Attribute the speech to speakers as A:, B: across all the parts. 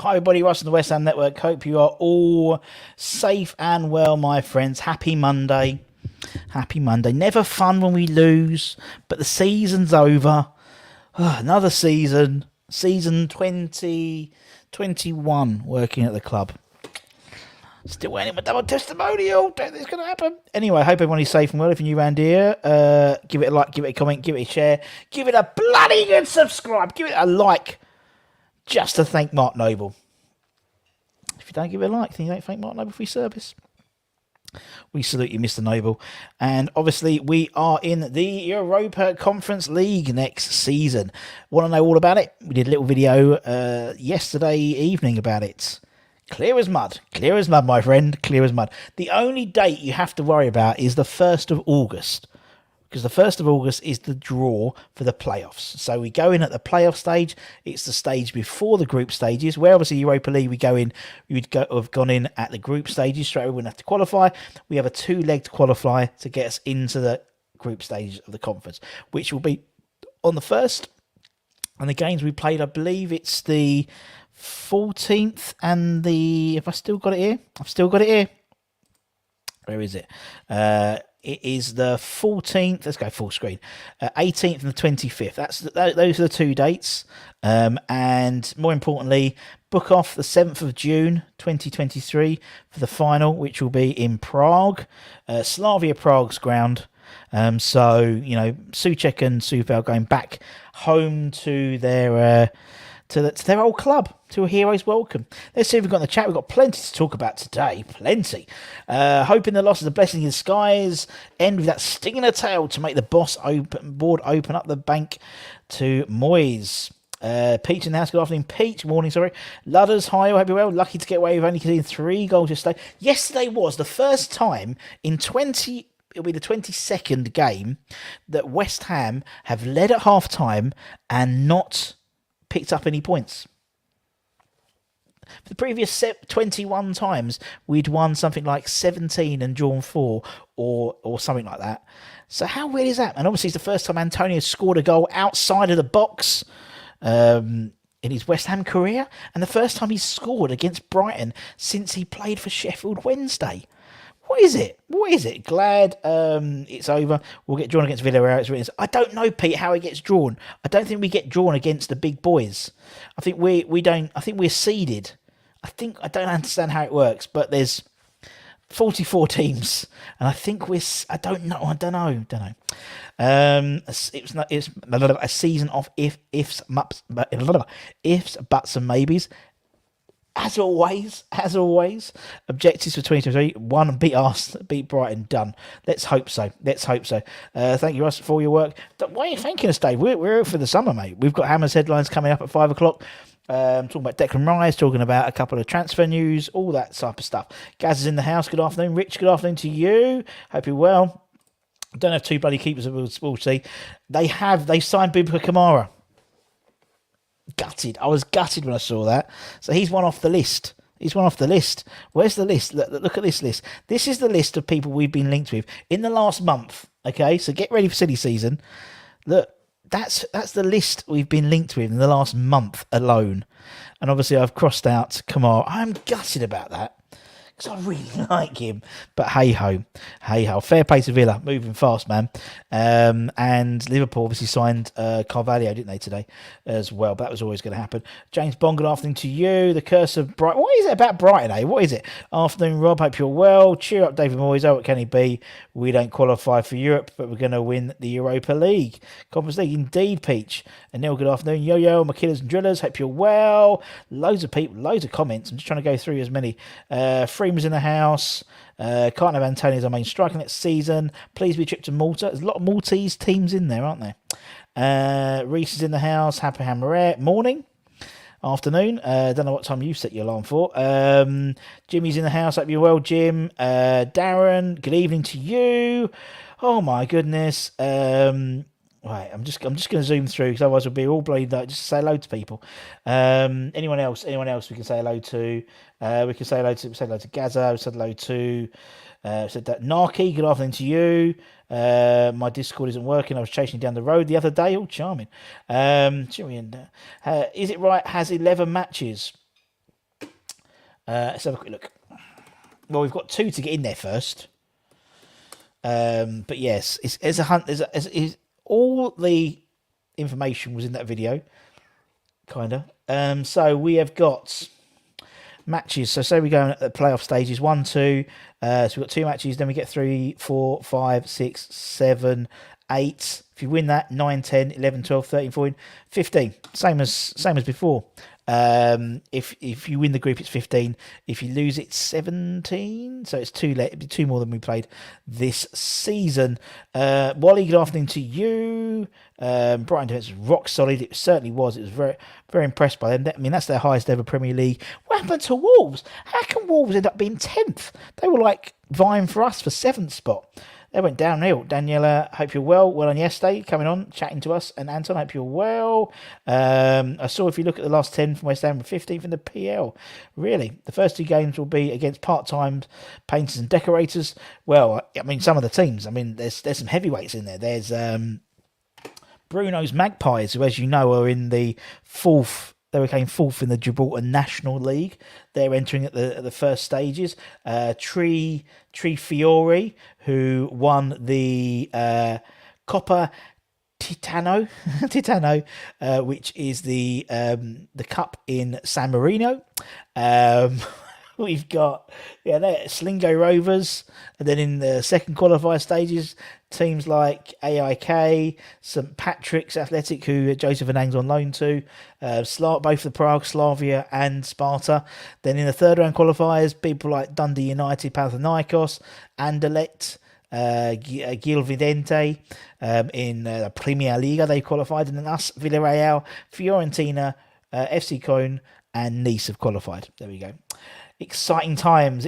A: Hi everybody, Russ on the West Ham Network. Hope you are all safe and well, my friends. Happy Monday. Happy Monday. Never fun when we lose, but the season's over. Another season. Season 2021 working at the club. Still waiting for double testimonial. Don't think it's going to happen. Anyway, I hope everyone is safe and well. If you're new around here, give it a like, give it a comment, give it a share, give it a bloody good subscribe, give it a like. Just to thank Mark Noble. If you don't give it a like, then you don't thank Mark Noble for his service. We salute you, Mr. Noble. And obviously, we are in the Europa Conference League next season. Want to know all about it? We did a little video yesterday evening about it. Clear as mud. Clear as mud, my friend. Clear as mud. The only date you have to worry about is the 1st of August. Because the 1st of August is the draw for the playoffs. So we go in at the playoff stage. It's the stage before the group stages, where obviously Europa League, we would have gone in at the group stages straight away. We wouldn't have to qualify. We have a 2-legged qualifier to get us into the group stages of the conference, which will be on the 1st. And the games we played, I believe it's the 14th and the... Have I still got it here? I've still got it here. Where is it? It is the 14th. Let's go full screen. 18th and the 25th. Those are the 2 dates. And more importantly, book off the 7th of June 2023 for the final, which will be in Prague, Slavia Prague's ground. So you know, Souček and Suval going back home to their to their old club, to a hero's welcome. Let's see if we've got in the chat. We've got plenty to talk about today. Plenty. Hoping the loss is a blessing in disguise. End with that sting in the tail to make the board open up the bank to Moyes. Peach in the house. Good afternoon, Peach. Morning, sorry. Ludders, hi, I hope you're well. Lucky to get away with only conceding 3 goals yesterday. Yesterday was the first time in it'll be the 22nd game that West Ham have led at half-time and not picked up any points. For the previous 21 times, we'd won something like 17 and drawn 4 or something like that. So how weird is that? And obviously it's the first time Antonio scored a goal outside of the box in his West Ham career, and the first time he's scored against Brighton since he played for Sheffield Wednesday. What is it? What is it? Glad it's over. We'll get drawn against Villarreal. I don't know, Pete, how he gets drawn. I don't think we get drawn against the big boys. I think we don't. I think we're seeded. I don't understand how it works, but there's 44 teams, and I think I don't know. It's a season of ifs, buts, and maybes. As always, objectives for 2023: 1, beat Brighton, done. Let's hope so. Thank you, Russ, for all your work. Why are you thanking us, Dave? We're here for the summer, mate. We've got Hammer's headlines coming up at 5 o'clock. Talking about Declan Rice, talking about a couple of transfer news, all that type of stuff. Gaz is in the house. Good afternoon, Rich. Good afternoon to you. Hope you're well. Don't have 2 bloody keepers, we'll see. They signed Boubacar Kamara. Gutted. I was gutted when I saw that. So he's one off the list. Where's the list? Look at this list. This is the list of people we've been linked with in the last month. Okay, so get ready for silly season. Look, that's the list we've been linked with in the last month alone. And obviously I've crossed out Kamara. I'm gutted about that, because I really like him. But hey-ho. Fair play to Villa, moving fast, man. And Liverpool obviously signed Carvalho, didn't they, today as well? But that was always going to happen. James Bond, good afternoon to you. The curse of Brighton. What is it about Brighton, eh? What is it? Afternoon, Rob. Hope you're well. Cheer up, David Moyes. Oh, what can he be? We don't qualify for Europe, but we're going to win the Europa League. Conference League, indeed, Peach. And Neil, good afternoon. Yo-yo, my killers and drillers. Hope you're well. Loads of people, loads of comments. I'm just trying to go through as many. Freeman's in the house. Can't have Antonio as our main striker next season. Please be a trip to Malta. There's a lot of Maltese teams in there, aren't there? Reese is in the house. Happy Hammerette. Morning. Afternoon. Don't know what time you set your alarm for. Jimmy's in the house. Hope you're well, Jim. Darren, good evening to you. Oh my goodness. Right, I'm just going to zoom through, because otherwise we'll be all bloody like, just say hello to people. Anyone else we can say hello to? We can say hello to Gaza. We said hello to said that Narky, good afternoon to you. My Discord isn't working. I was chasing down the road the other day. Oh, charming. Is it right? Has 11 matches. Let's have a quick look. Well, we've got 2 to get in there first. But yes, it's a hunt. All the information was in that video, kind of. So we have got matches. So say we go at the playoff stages 1, 2. So we've got 2 matches. Then we get 3, 4, 5, 6, 7, 8. If you win that, 9, 10, 11, 12, 13, 14, 15. Same as before. If you win the group, it's 15. If you lose, it's 17. So it's 2 more than we played this season. Wally, good afternoon to you. Brighton defence was rock solid. It certainly was. It was very, very impressed by them. I mean, that's their highest ever Premier League. What happened to Wolves? How can Wolves end up being 10th? They were like vying for us for 7th spot. They went downhill. Daniela, hope you're well. Well on yesterday, coming on, chatting to us. And Anton, hope you're well. I saw if you look at the last 10 from West Ham, 15th in the PL. Really? The first 2 games will be against part-time painters and decorators. Well, I mean, some of the teams. I mean, there's some heavyweights in there. There's Bruno's Magpies, who, as you know, are in the 4th. They came 4th in the Gibraltar National League. They're entering at the first stages. Tree Fiore, who won the Coppa Titano, which is the cup in San Marino. We've got Slingo Rovers, and then in the second qualifier stages, teams like AIK, St Patrick's Athletic, who Joseph Anang's on loan to, both the Prague, Slavia and Sparta. Then in the third round qualifiers, people like Dundee United, Panathinaikos, Anderlecht, Gil Vidente, in the Premier Liga they qualified, and then us, Villarreal, Fiorentina, FC Köln and Nice have qualified. There we go. Exciting times.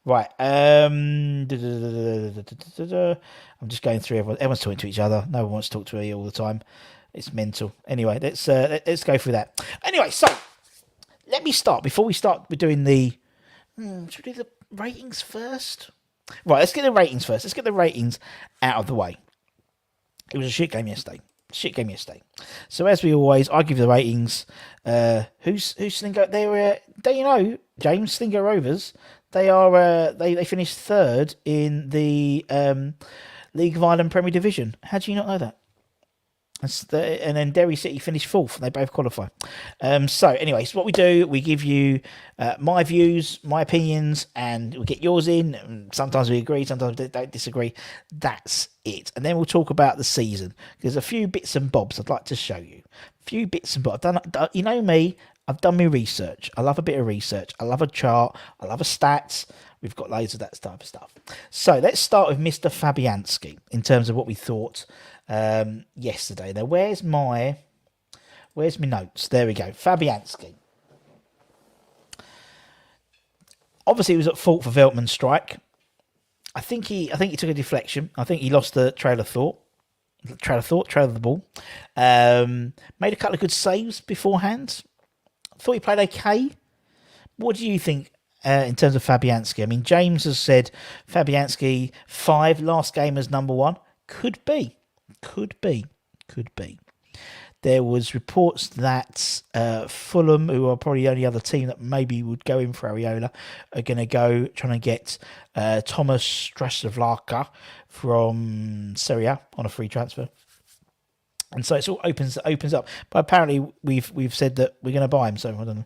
A: Right. I'm just going through everyone. Everyone's talking to each other. No one wants to talk to me all the time. It's mental. Anyway, let's go through that. Anyway, so let me start. Before we start, we're doing the... should we do the ratings first? Right, let's get the ratings first. Let's get the ratings out of the way. It was a shit game yesterday. So as we always, I give the ratings. Who's Slingo? They you know, James, Slingo Rovers. They are they finished 3rd in the League of Ireland Premier Division. How do you not know that? And then Derry City finished 4th. They both qualify. So anyway, so what we do, we give you my views, my opinions, and we get yours in. Sometimes we agree, sometimes we don't disagree. That's it. And then we'll talk about the season. There's a few bits and bobs I'd like to show you. A few bits and bobs. You know me, I've done my research. I love a bit of research. I love a chart. I love a stats. We've got loads of that type of stuff. So let's start with Mr. Fabianski in terms of what we thought yesterday. Now, where's my notes? There we go. Fabianski. Obviously, he was at fault for Veltman's strike. I think he took a deflection. I think he lost the trail of the ball. Made a couple of good saves beforehand. Thought he played okay. What do you think in terms of Fabianski? I mean, James has said Fabianski 5, last game as number 1. Could be. There was reports that Fulham, who are probably the only other team that maybe would go in for Areola, are going to go trying to get Thomas Strasavlaka from Serie A on a free transfer. And so it all opens up. But apparently we've said that we're going to buy him. So I don't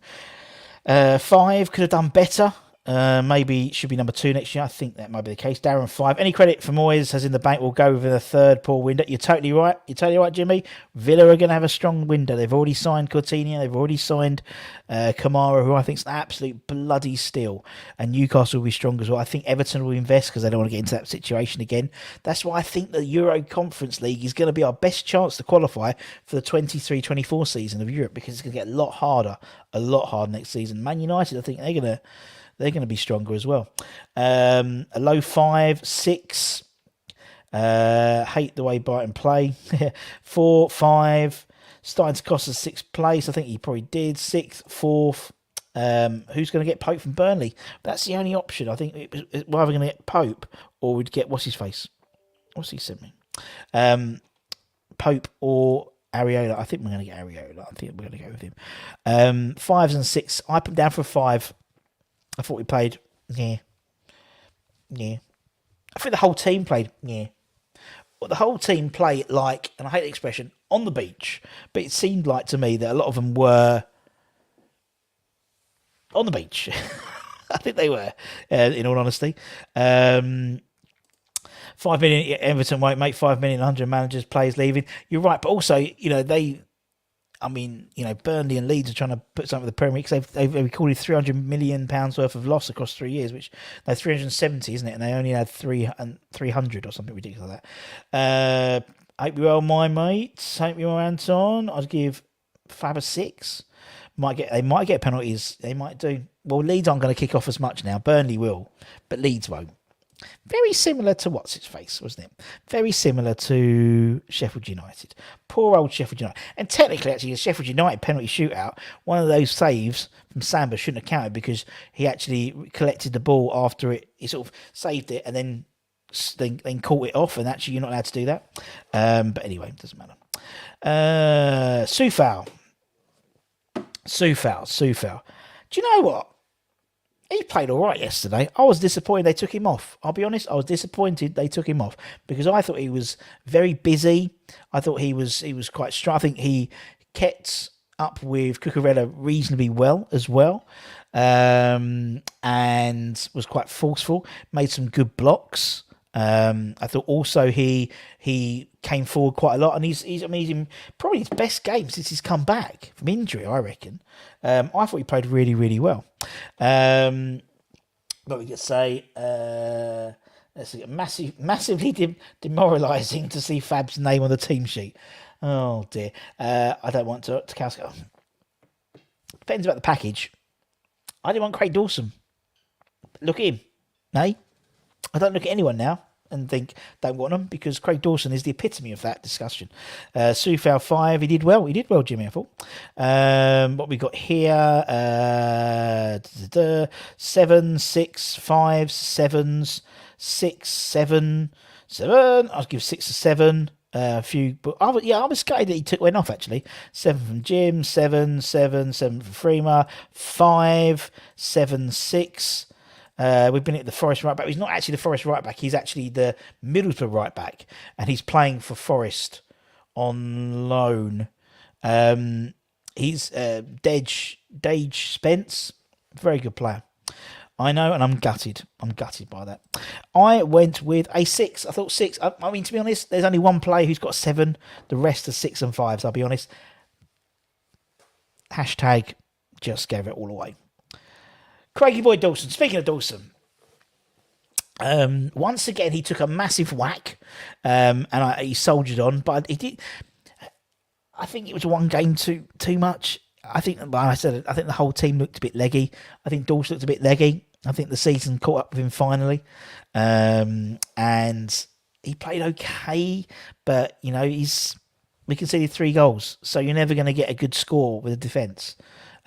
A: know. 5 could have done better. Maybe should be number 2 next year. I think that might be the case. Darren 5. Any credit for Moyes has in the bank will go within the 3rd poor window. You're totally right. Jimmy. Villa are going to have a strong window. They've already signed Coutinho. They've already signed Kamara, who I think is an absolute bloody steal. And Newcastle will be strong as well. I think Everton will invest because they don't want to get into that situation again. That's why I think the Euro Conference League is going to be our best chance to qualify for the 23-24 season of Europe, because it's going to get a lot harder next season. Man United, I think they're going to be stronger as well. A low 5, 6. Hate the way Brighton play. 4, 5. Starting to cost us 6th place. I think he probably did. 6th, 4th. Who's going to get Pope from Burnley? That's the only option. I think we're either going to get Pope or we'd get what's his face. What's he sent me? Pope or Areola. I think we're going to get Areola. I think we're going to go with him. 5s and 6. I put him down for a 5. I thought we played, yeah. I think the whole team played, Well, the whole team played like, and I hate the expression, on the beach. But it seemed like to me that a lot of them were on the beach. I think they were, in all honesty. 5 million, Everton won't make 5 million, 100 managers, players leaving. You're right, but also, Burnley and Leeds are trying to put something with the Premier League because they've recorded £300 million worth of loss across 3 years, which they're 370, isn't it? And they only had 300 or something ridiculous like that. Hope you're well, my mates. Hope you're well, Anton. I'd give Fab a 6. They might get penalties. They might do. Well, Leeds aren't going to kick off as much now. Burnley will, but Leeds won't. Very similar to what's its face, wasn't it? Very similar to Sheffield United. Poor old Sheffield United. And technically, actually, the Sheffield United penalty shootout, one of those saves from Samba shouldn't have counted because he actually collected the ball after it. He sort of saved it and then caught it off. And actually, you're not allowed to do that. But anyway, it doesn't matter. Soufal. Do you know what? He played all right yesterday. I was disappointed they took him off. I'll be honest, I was disappointed they took him off because I thought he was very busy. I thought he was quite strong. I think he kept up with Cucurella reasonably well as well, and was quite forceful. Made some good blocks. I thought also he came forward quite a lot, and he's in probably his best game since he's come back from injury, I reckon. I thought he played really, really well. But we could say let's see, massively demoralising to see Fab's name on the team sheet. Oh dear. I don't want to cast. Depends about the package. I didn't want Craig Dawson. Look at him. No, I don't look at anyone now and think don't want them because Craig Dawson is the epitome of that discussion. Soufal 5, he did well, Jimmy, I thought. What we got here, 7, 6, 5, 7s, 6, 7, 7. I'll give 6 or 7. A few, but I was gutted that he went off actually. 7 from Jim, 7 from Freema, 5, 7, 6. We've been at the Forest right back. He's not actually the Forest right back. He's actually the Middlesbrough right back, and he's playing for Forest on loan. He's Dage Spence, very good player. I know, and I'm gutted. I'm gutted by that. I went with a 6. I thought 6. I mean, to be honest, there's only one player who's got 7. The rest are 6 and 5s. I'll be honest. Hashtag just gave it all away. Craigie Boy Dawson. Speaking of Dawson, once again he took a massive whack, and he soldiered on. But he did. I think it was one game too much. I think, like I said, I think the whole team looked a bit leggy. I think Dawson looked a bit leggy. I think the season caught up with him finally, and he played okay. But we conceded 3 goals, so you're never going to get a good score with a defence.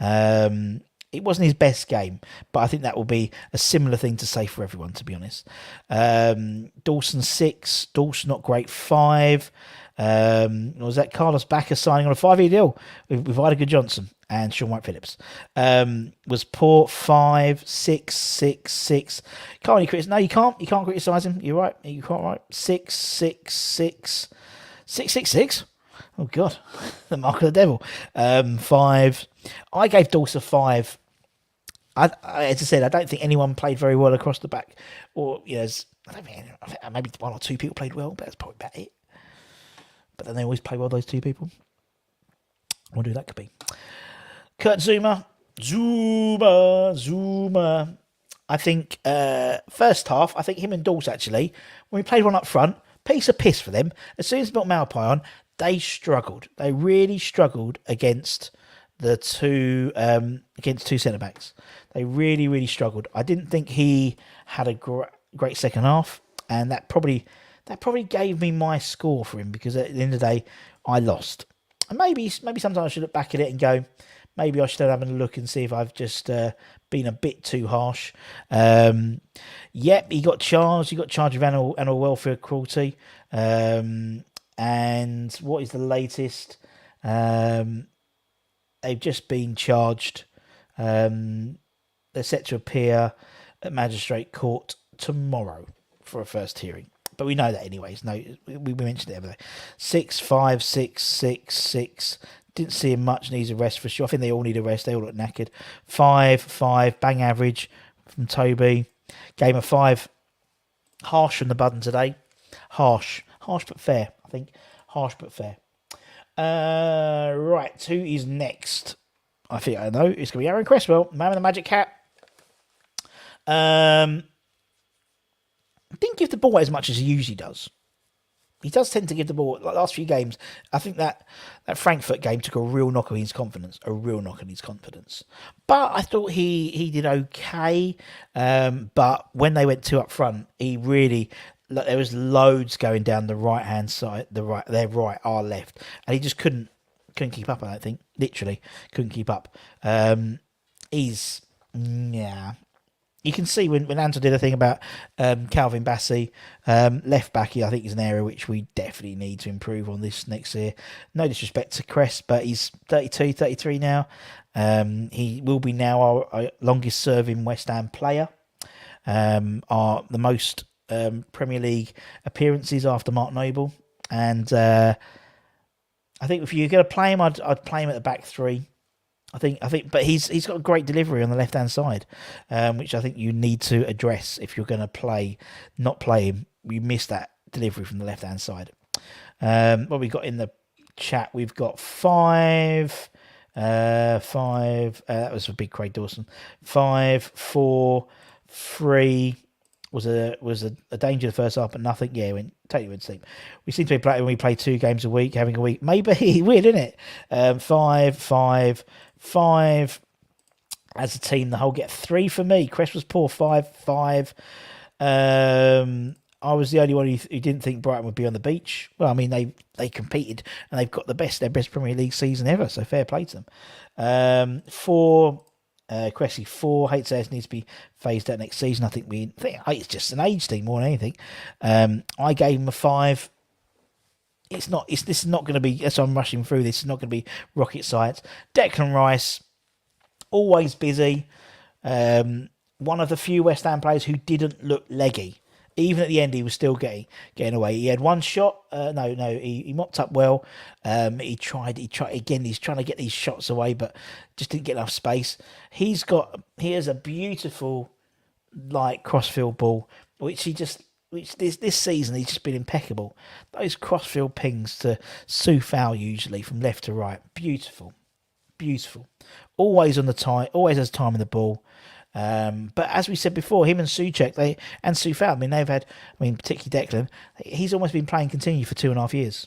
A: It wasn't his best game, but I think that will be a similar thing to say for everyone, to be honest. Dawson 6, Dawson not great 5. Was that Carlos Bacca signing on a 5-year deal with Ida Johnson and Sean White-Phillips? Was poor 5, 6, 6, 6. Can't really criticize. No, you can't. You can't criticise him. You're right. You can't. Right. 6, 6, 6, 6, 6, 6. Oh God, the mark of the devil. 5. I gave Dawson 5. As I said, I don't think anyone played very well across the back, or I don't think maybe 1 or 2 people played well, but that's probably about it. But then they always play well, those 2 people. I wonder who that could be. Kurt Zuma. I think first half, I think him and Dawes actually, when we played one up front, piece of piss for them. As soon as they built Malpai on, they struggled. They really struggled against the 2 centre backs. They really, really struggled. I didn't think he had a great second half, and that probably gave me my score for him because at the end of the day, I lost. And maybe sometimes I should look back at it and go, maybe I should have a look and see if I've just been a bit too harsh. Yep, he got charged. He got charged with animal welfare cruelty. And what is the latest? They've just been charged They're set to appear at Magistrate Court tomorrow for a first hearing. But we know that anyways. No, we mentioned it every day. 6-5, 6-6. Didn't see him much. Needs a rest for sure. I think they all need a rest. They all look knackered. 5-5. Bang average from Toby. Game of 5. Harsh from the button today. Harsh but fair. I think harsh but fair. Right. Who is next? I think I know. It's going to be Aaron Cresswell, man with the magic hat. Didn't give the ball as much as he usually does. He does tend to give the ball. Like last few games, I think that Frankfurt game took a real knock on his confidence. But I thought he did okay. But when they went 2 up front, he really, there was loads going down the right hand side, our left, and he just couldn't keep up. I don't think, literally couldn't keep up. You can see when Anton did a thing about Calvin Bassey, left back, I think is an area which we definitely need to improve on this next year. No disrespect to Cress, but he's 32, 33 now. He will be now our longest serving West Ham player. The most Premier League appearances after Mark Noble. And I think if you're going to play him, I'd play him at the back 3. I think, but he's got a great delivery on the left hand side, which I think you need to address if you're going to not play him. You miss that delivery from the left hand side. What we got in the chat, we've got 5. That was a big Craig Dawson. 5, 4, 3 was a danger the first half, but nothing. Yeah, totally went to sleep. We seem to be playing when we play 2 games a week, having a week. Maybe weird, isn't it? 5 as a team. The whole get 3 for me. Crest was poor. 5. I was the only one who didn't think Brighton would be on the beach. Well, I mean they competed and they've got their best Premier League season ever. So fair play to them. 4. Cressy 4. HSS needs to be phased out next season. I think it's just an age thing more than anything. I gave him a 5. This is not going to be, as I'm rushing through, this is not going to be rocket science. Declan Rice, always busy. One of the few West Ham players who didn't look leggy. Even at the end, he was still getting away. He had one shot. He mopped up well. He tried again. He's trying to get these shots away, but just didn't get enough space. He has a beautiful, crossfield ball, which this season he's just been impeccable. Those crossfield pings to Soufal usually from left to right, beautiful. Always on the time, always has time in the ball. But as we said before, him and Souček, and Soufal, particularly Declan, he's almost been playing continue for 2.5 years.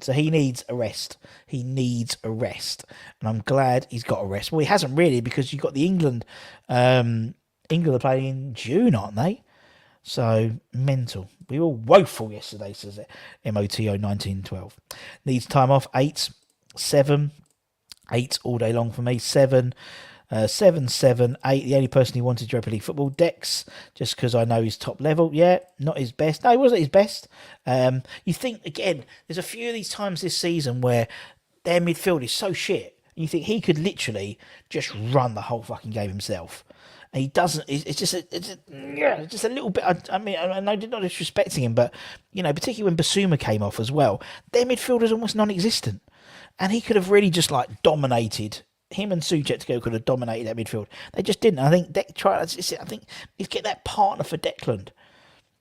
A: So he needs a rest. And I'm glad he's got a rest. Well, he hasn't really, because you've got the England. England are playing in June, aren't they? So mental. We were woeful yesterday, says it. MOTO 1912. Needs time off. 8, 7. 8 all day long for me. 7. 7, 8. The only person who wanted Europa League football, Dex, just because I know he's top level. Yeah, not his best. No, he wasn't his best. You think, again, there's a few of these times this season where their midfield is so shit. You think he could literally just run the whole fucking game himself. And he doesn't. It's just a little bit. I mean, I'm not disrespecting him, but particularly when Basuma came off as well, their midfield is almost non-existent, and he could have really just dominated. Him and Souček together could have dominated that midfield. They just didn't. I think I think he's get that partner for Declan.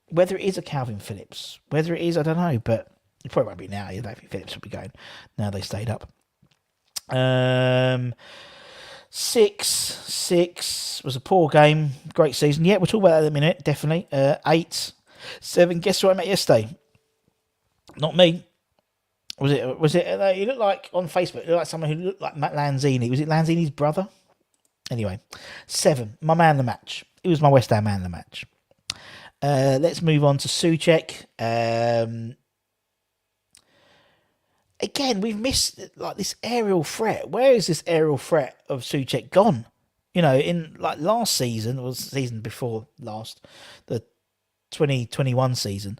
A: Whether it is a Calvin Phillips, whether it is, I don't know, but it probably won't be now. I don't think Phillips will be going. Now they stayed up. 6 was a poor game. Great season. Yeah, we'll talk about that in a minute. Definitely. 8, 7. Guess who I met yesterday? Not me. Was it? He looked like on Facebook. He looked like someone who looked like Matt Lanzini. Was it Lanzini's brother? Anyway, 7. My man of the match. He was my West Ham man of the match. Let's move on to Souček. Again, we've missed this aerial threat. Where is this aerial threat of Souček gone? In last season, or the season before last, the 2021 season,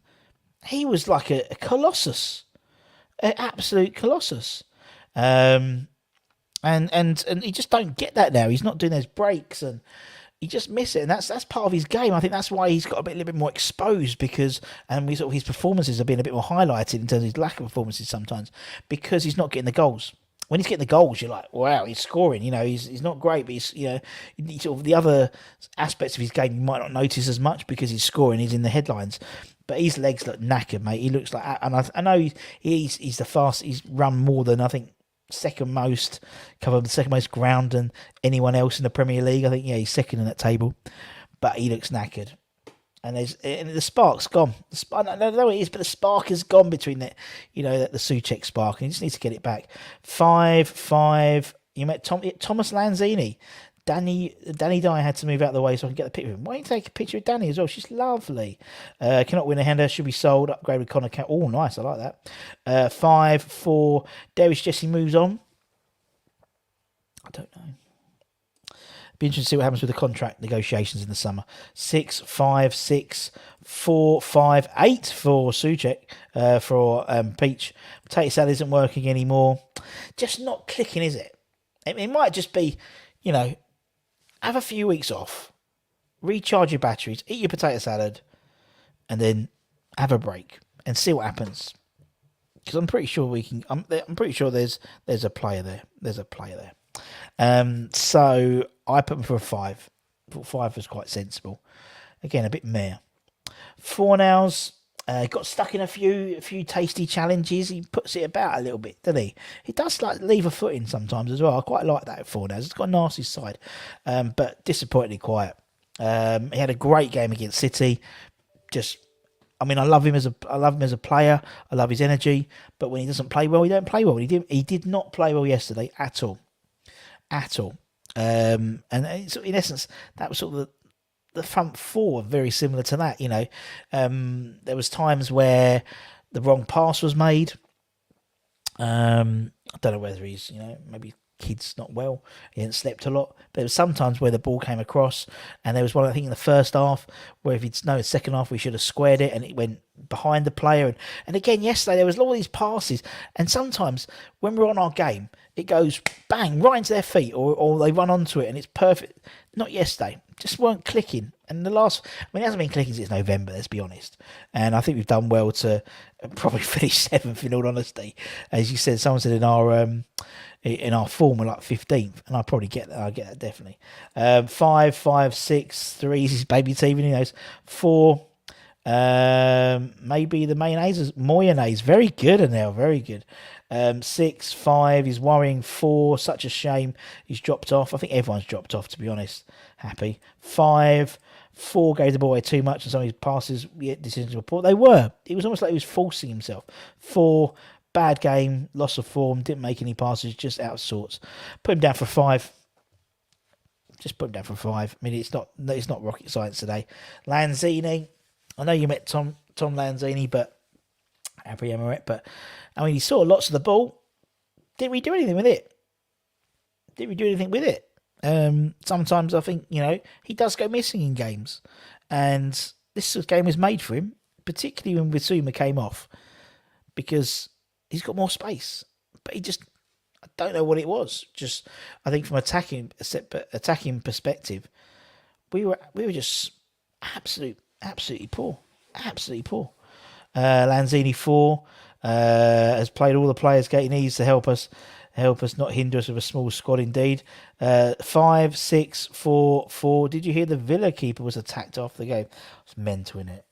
A: he was like a colossus, an absolute colossus. And you just don't get that now. He's not doing those breaks, and you just miss it, and that's part of his game. I think that's why he's got a little bit more exposed because, and we sort of his performances have been a bit more highlighted in terms of his lack of performances sometimes because he's not getting the goals. When he's getting the goals, you're like, wow, he's scoring. You know, he's not great, but he's sort of the other aspects of his game you might not notice as much because he's scoring. He's in the headlines, but his legs look knackered, mate. He looks like, and I know he's the fastest. He's run more than I think second most, covered the second most ground than anyone else in the Premier League. I think he's second in that table, but he looks knackered. And the spark's gone. I don't know what it is, but the spark has gone between the Souček spark, and he just needs to get it back. 5-5. You met Thomas Lanzini. Danny Dye had to move out of the way so I can get the picture of him. Why don't you take a picture of Danny as well? She's lovely. Cannot win a hander. Should be sold. Upgrade with Connor. Oh, nice. I like that. 5-4. Darius Jesse moves on. I don't know. Be interesting to see what happens with the contract negotiations in the summer. 6-5-6 4-5-8 for Souček, for Peach. Potato salad isn't working anymore. Just not clicking, is it? It might just be, have a few weeks off, recharge your batteries, eat your potato salad, and then have a break and see what happens. Because I'm pretty sure I'm pretty sure there's a player there. There's a player there. So I put him for a 5. I thought 5 was quite sensible. Again, a bit meh. Fornals got stuck in a few tasty challenges. He puts it about a little bit, doesn't he? He does like leave a foot in sometimes as well. I quite like that at Fornals. It's got a nasty side, but disappointingly quiet. He had a great game against City. I love him as a player. I love his energy, but when he doesn't play well, he don't play well. He did not play well yesterday at all. And in essence, that was sort of the front four, very similar to that. There was times where the wrong pass was made. I don't know whether he's maybe kid's not well. He hadn't slept a lot. But there was sometimes where the ball came across, and there was one I think in the first half where if he'd known the second half we should have squared it, and it went behind the player. And again yesterday there was all these passes, and sometimes when we're on our game, it goes bang right into their feet, or they run onto it, and it's perfect. Not yesterday, just weren't clicking. And it hasn't been clicking since November, let's be honest. And I think we've done well to probably finish 7th in all honesty. As you said, someone said in our form we're like 15th, and I probably get that. I get that definitely. 5-5-6 3 is baby team. Who knows? 4. Maybe the mayonnaise. Very good, Anel. Very good. 6-5 is worrying. 4, such a shame he's dropped off. I think everyone's dropped off, to be honest. Happy. 5-4 gave the ball away too much, and some of his passes, decisions were poor. They were. It was almost like he was forcing himself. 4, bad game, loss of form, didn't make any passes, just out of sorts. Put him down for 5. Just put him down for 5. I mean, it's not rocket science today. Lanzini. I know you met Tom Lanzini, but Happy Emirate, but I mean, he saw lots of the ball. Didn't we do anything with it? Sometimes I think, he does go missing in games, and this game was made for him, particularly when Bissouma came off, because he's got more space, but I don't know what it was. Just, I think from attacking perspective, we were just absolutely poor. Lanzini 4 has played all the players Gate needs to help us, not hinder us with a small squad indeed. 5, 6, 4, 4. Did you hear the Villa keeper was attacked off the game? It's mental, isn't it?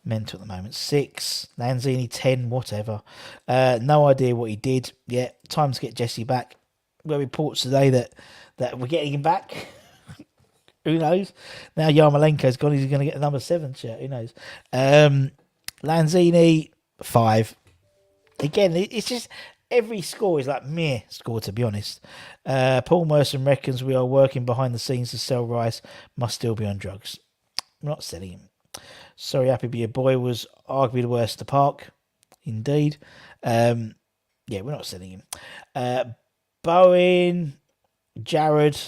A: Mental at the moment. 6, Lanzini 10, whatever. No idea what he did. Yeah, time to get Jesse back. There are reports today that we're getting him back. Who knows? Now Yarmolenko's gone, he's going to get the number 7 shirt. Who knows? Lanzini 5. Again, it's just every score is like meh score, to be honest. Paul Merson reckons we are working behind the scenes to sell Rice. Must still be on drugs. We're not selling him. Sorry, Happy Be a Boy was arguably the worst to park. Indeed. Yeah, we're not selling him. Bowen, Jared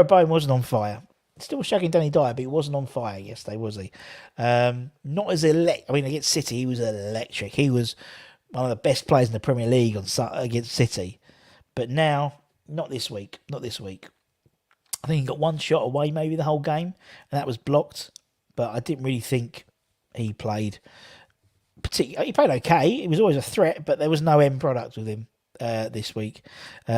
A: Bowen wasn't on fire. Still shagging Danny Dyer, but he wasn't on fire yesterday, was he? Not as against City, he was electric. He was one of the best players in the Premier League against City. But now, not this week. I think he got one shot away maybe the whole game, and that was blocked. But I didn't really think he played particularly. He played okay. He was always a threat, but there was no end product with him this week,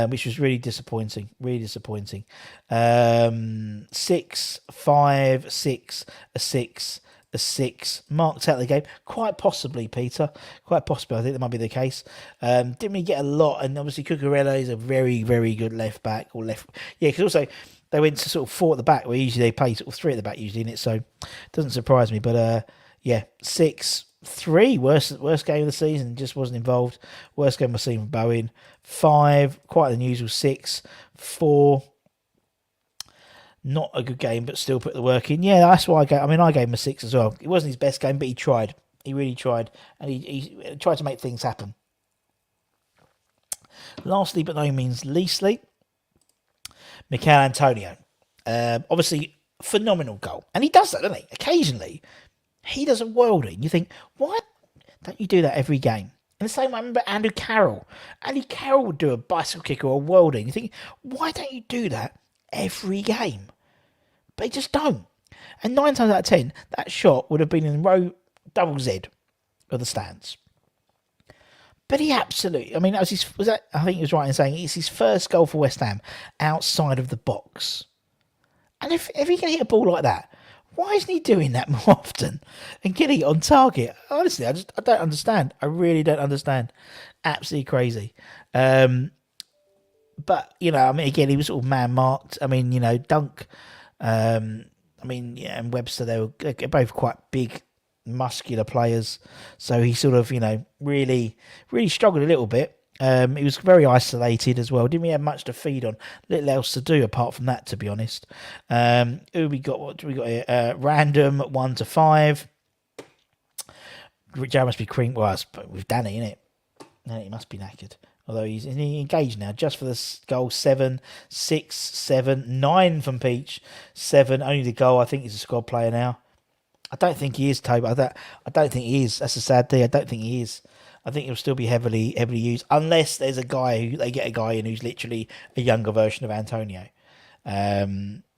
A: which was really disappointing. Really disappointing. 6, 5, 6, a 6, a 6. Marked out of the game. Quite possibly, Peter. Quite possibly. I think that might be the case. Didn't really get a lot, and obviously Cucurella is a very, very good left back or left. Yeah, because also they went to sort of 4 at the back, where usually they play sort of 3 at the back usually in it. So it doesn't surprise me. But yeah, 6. 3, worst game of the season, just wasn't involved. Worst game I've seen from Bowen. 5, quite an unusual. 6, 4, not a good game, but still put the work in. Yeah, that's why I gave him a 6 as well. It wasn't his best game, but he tried. He really tried, and he tried to make things happen. Lastly, but no means leastly, Mikel Antonio. Obviously, phenomenal goal, and he does that, doesn't he? Occasionally. He does a worldie. You think, why don't you do that every game? In the same way, I remember Andy Carroll. Andy Carroll would do a bicycle kick or a worldie. You think, why don't you do that every game? But they just don't. And 9 times out of 10, that shot would have been in row double Z of the stands. But he absolutely, I mean, I think he was right in saying it's his first goal for West Ham outside of the box. And if he can hit a ball like that, why isn't he doing that more often and getting it on target? Honestly, I don't understand. I really don't understand. Absolutely crazy. But, I mean, again, he was sort of man-marked. I mean, Dunk, and Webster, they're both quite big, muscular players. So he sort of, really, really struggled a little bit. He was very isolated as well. Didn't really have much to feed on. Little else to do apart from that, to be honest. Who we got? What do we got here? Random 1 to 5. Joe must be cream. Well, with Danny, innit? Danny must be knackered. Although he's engaged now, just for the goal. 7, 6, 7, 9 from Peach. 7, only the goal. I think he's a squad player now. I don't think he is, Toby. I don't think he is. That's a sad thing. I don't think he is. I think he'll still be heavily used unless there's they get a guy in who's literally a younger version of Antonio. But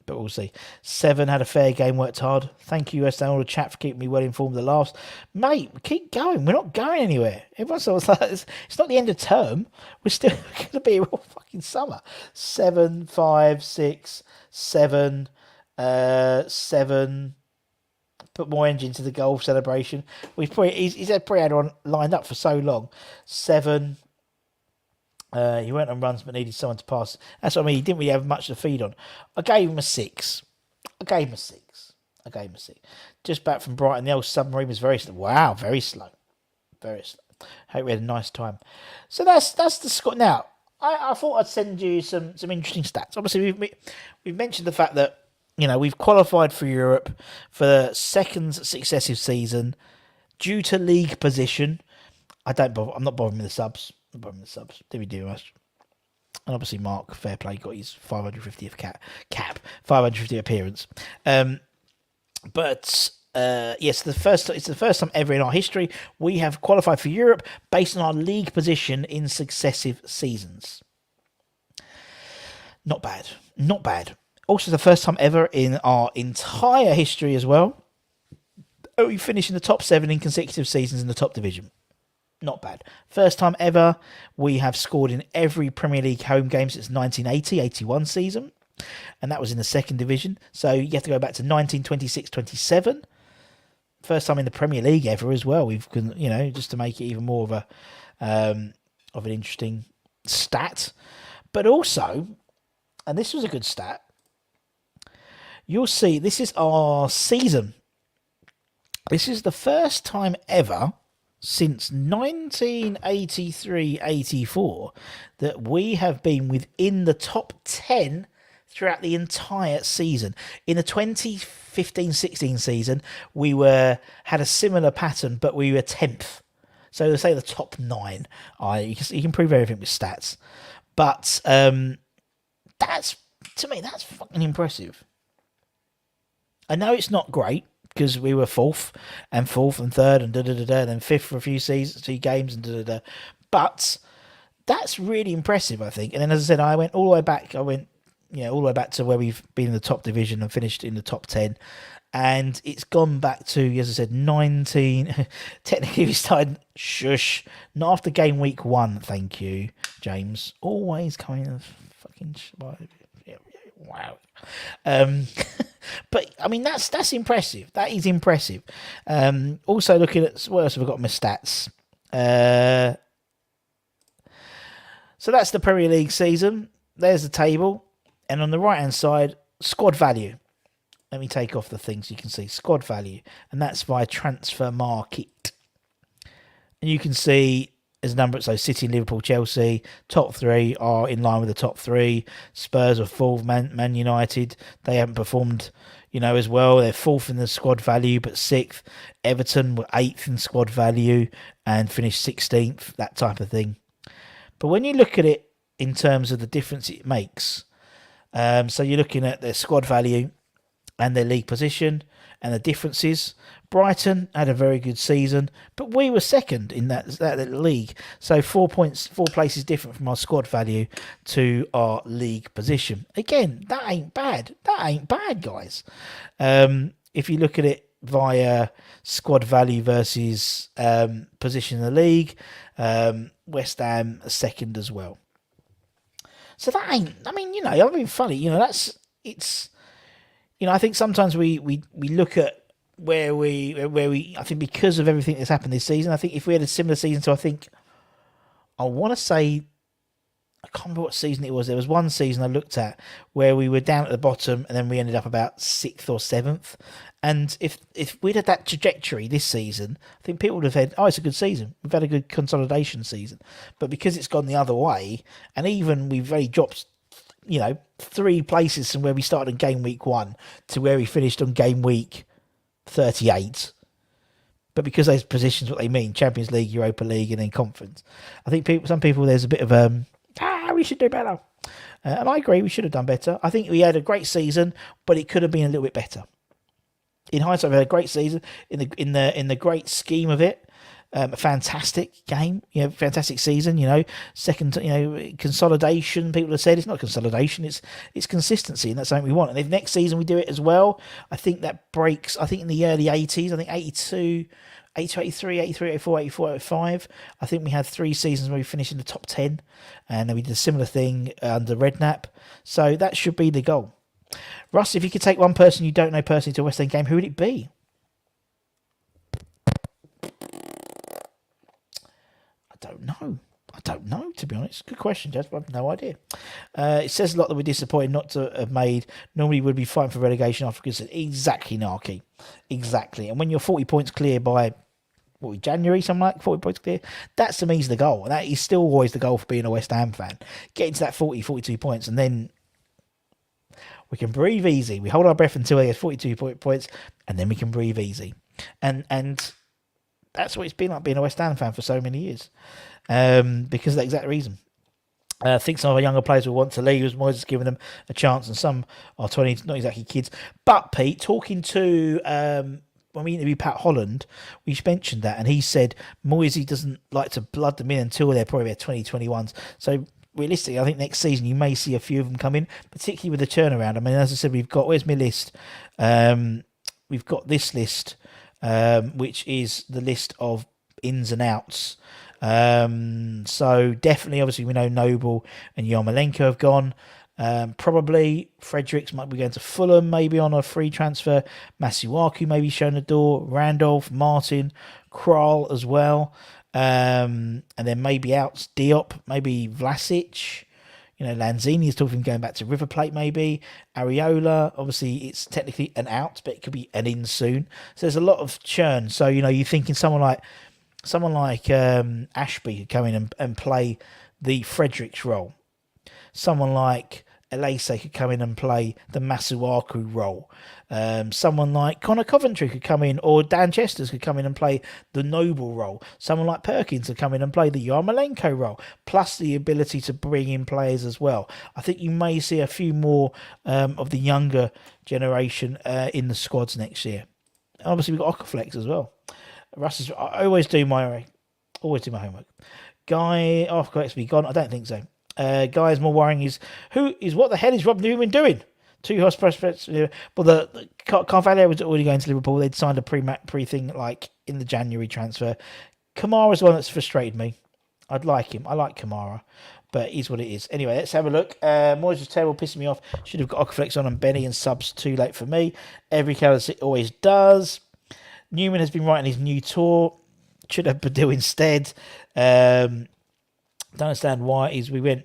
A: we'll see. 7 had a fair game, worked hard. Thank you, all the chat, for keeping me well informed of the laughs. Mate, keep going. We're not going anywhere. Everyone's sort of like, it's not the end of term. We're still going to be here all fucking summer. 7, 5, 6, 7, 7. Put more engine to the goal celebration. He's had had one lined up for so long. 7. He went on runs but needed someone to pass. That's what I mean. He didn't really have much to feed on. I gave him a 6. Just back from Brighton. The old submarine was very slow. Wow, very slow. Very slow. Hope we had a nice time. So that's the score. Now, I thought I'd send you some interesting stats. Obviously, we've mentioned the fact that we've qualified for Europe for the second successive season due to league position. I'm not bothering with the subs. Didn't we do much? And obviously, Mark, fair play, got his 550th cap, 550th appearance. Yes, it's the first time ever in our history we have qualified for Europe based on our league position in successive seasons. Not bad. Also, the first time ever in our entire history as well, we finished in the top 7 in consecutive seasons in the top division. Not bad. First time ever we have scored in every Premier League home game since 1980-81 season, and that was in the second division. So you have to go back to 1926-27. First time in the Premier League ever as well. We've just to make it even more of an interesting stat, but also, and this was a good stat. You'll see, this is our season. This is the first time ever since 1983-84 that we have been within the top 10 throughout the entire season. In the 2015-16 season, we had a similar pattern, but we were 10th. So let's say the top 9. You can prove everything with stats. But that's fucking impressive. I know it's not great because we were 4th and 3rd and and then 5th for a few games and but that's really impressive, I think. And then, as I said, I went all the way back. I went all the way back to where we've been in the top division and finished in the top 10. And it's gone back to, as I said, 19. Technically, we started, not after game week 1, thank you, James. Always coming in fucking, wow. But, I mean, that's impressive. That is impressive. Also, looking at, what else have I got in my stats? So that's the Premier League season. There's the table. And on the right-hand side, squad value. Let me take off the things you can see. Squad value. And that's via transfer market. And you can see there's a number. So City, Liverpool, Chelsea, top 3 are in line with the top 3. Spurs are 4th. Man United, they haven't performed, as well. They're 4th in the squad value, but 6th. Everton were 8th in squad value and finished 16th, that type of thing. But when you look at it in terms of the difference it makes, so you're looking at their squad value and their league position and the differences. Brighton had a very good season, but we were second in that league. So 4 places different from our squad value to our league position. Again, that ain't bad. That ain't bad, guys. If you look at it via squad value versus position in the league, West Ham are second as well. So that ain't, I mean, I've been funny, it's, I think sometimes we look at where we, I think because of everything that's happened this season, I think if we had a similar season to, I want to say, I can't remember what season it was. There was one season I looked at where we were down at the bottom and then we ended up about 6th or 7th. And if we'd had that trajectory this season, I think people would have said, it's a good season. We've had a good consolidation season. But because it's gone the other way, and even we've very dropped, 3 places from where we started in game week 1 to where we finished on game week 38. But because those positions, what they mean, Champions League, Europa League, and then Conference, I think some people, there's a bit of, we should do better. And I agree, we should have done better. I think we had a great season, but it could have been a little bit better. In hindsight, we had a great season in the great scheme of it. A fantastic game, fantastic season. Second, consolidation. People have said it's not consolidation; it's consistency, and that's something we want. And if next season we do it as well, I think that breaks. I think in the early 80s, I think 82, 83, 84, 85. I think we had 3 seasons where we finished in the top 10, and then we did a similar thing under Redknapp. So that should be the goal. Russ, if you could take one person you don't know personally to a West End game, who would it be? I don't know, to be honest. Good question, Jess, but I have no idea. It says a lot that we're disappointed not to have made. Normally we'd be fighting for relegation after good. Exactly, Narky. Exactly. And when you're 40 points clear by January, something like 40 points clear, that's to me is the goal. And that is still always the goal for being a West Ham fan. Getting to that 40, 42 points, and then we can breathe easy. We hold our breath until they get 42 points, and then we can breathe easy. And that's what it's been like being a West Ham fan for so many years. Because of that exact reason. I think some of our younger players will want to leave as Moyes has given them a chance, and some are 20, not exactly kids. But Pete, talking to when we interviewed Pat Holland, we mentioned that, and he said Moyes doesn't like to blood them in until they're probably their 2021s. So realistically, I think next season you may see a few of them come in, particularly with the turnaround. I mean, as I said, where's my list? We've got this list, which is the list of ins and outs. So definitely, obviously, we know Noble and Yarmolenko have gone. Probably Fredericks might be going to Fulham, maybe on a free transfer. Masuaku maybe shown the door. Randolph, Martin, Král as well. And then maybe outs Diop, maybe Vlasic. Lanzini is talking going back to River Plate, maybe. Areola, obviously, it's technically an out, but it could be an in soon. So there's a lot of churn. So, you're thinking someone like Ashby could come in and play the Fredericks role. Someone like Elise could come in and play the Masuaku role. Someone like Connor Coventry could come in, or Dan Chesters could come in and play the Noble role. Someone like Perkins could come in and play the Yarmolenko role, plus the ability to bring in players as well. I think you may see a few more of the younger generation in the squads next year. Obviously, we've got Okaflex as well. Russ I always do my homework. Guy, corrects me, gone. I don't think so. Guys, more worrying is what the hell is Rob Newman doing? Two host prospects. Well, the Carvalho was already going to Liverpool. They'd signed a pre thing like in the January transfer. Kamara's the one that's frustrated me. I'd like him. I like Kamara, but it is what it is. Anyway, let's have a look. Moyes was terrible, pissing me off. Should have got Okaflex on and Benny and subs too late for me. Every colour it always does. Newman has been writing his new tour. Should have Badil instead. Don't understand why. We went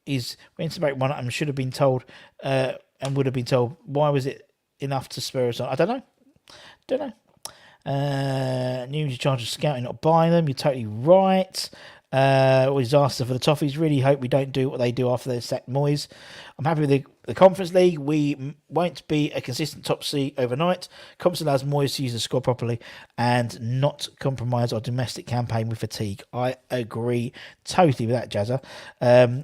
A: to break one up and should have been told and would have been told. Why was it enough to spur us on? I don't know. Newman's in charge of scouting, not buying them. You're totally right. Disaster for the Toffees. Really hope we don't do what they do after they sack Moyes. I'm happy with the Conference League. We won't be a consistent top seed overnight. Conference allows Moyes to use the squad properly and not compromise our domestic campaign with fatigue. I agree totally with that, Jazza.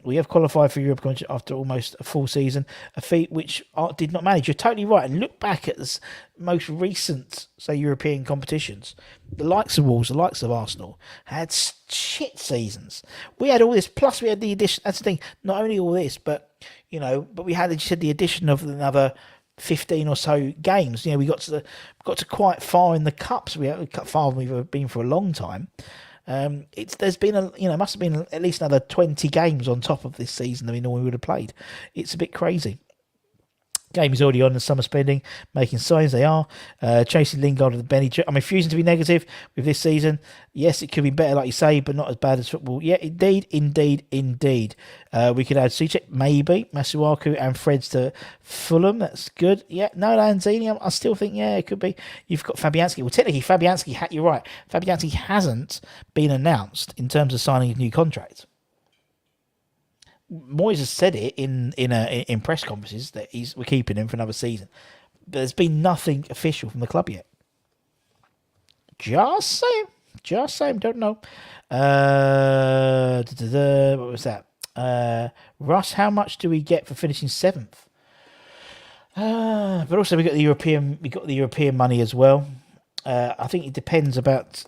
A: We have qualified for Europa after almost a full season, a feat which Art did not manage. You're totally right. And look back at the most recent, say, European competitions. The likes of Wolves, the likes of Arsenal had shit seasons. We had all this, plus we had the addition. That's the thing. Not only all this, but we had, as you said, the addition of another 15 or so games. We got to quite far in the cups. We got far than we've been for a long time. There's been must have been at least another 20 games on top of this season than we normally would have played. It's a bit crazy. Game is already on the summer spending, making signs they are. Chasing Lingard with Benny. I'm refusing to be negative with this season. Yes, it could be better, like you say, but not as bad as football. Yeah, indeed. We could add Suchek, maybe, Masuaku and Freds to Fulham. That's good. Yeah, no, Lanzini, I still think, yeah, it could be. You've got Fabianski. Well, technically, Fabianski, you're right. Fabianski hasn't been announced in terms of signing a new contract. Moyes has said it in press conferences that we're keeping him for another season. But there's been nothing official from the club yet. Just saying, don't know. What was that? Russ, how much do we get for finishing 7th? But also we got the European money as well. I think it depends about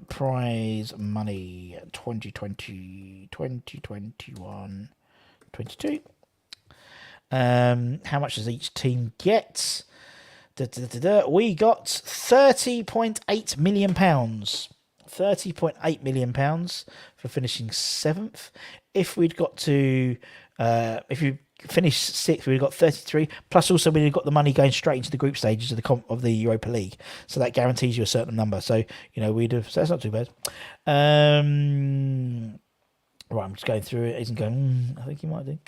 A: prize money 2020, 2021, 22. How much does each team get? We got £30.8 million. £30.8 million for finishing 7th. If we'd got to, if you finished 6th, we'd have got 33. Plus, also we'd have got the money going straight into the group stages of the Europa League. So that guarantees you a certain number. So we'd have. So that's not too bad. Right, I'm just going through it. He's going. I think he might do.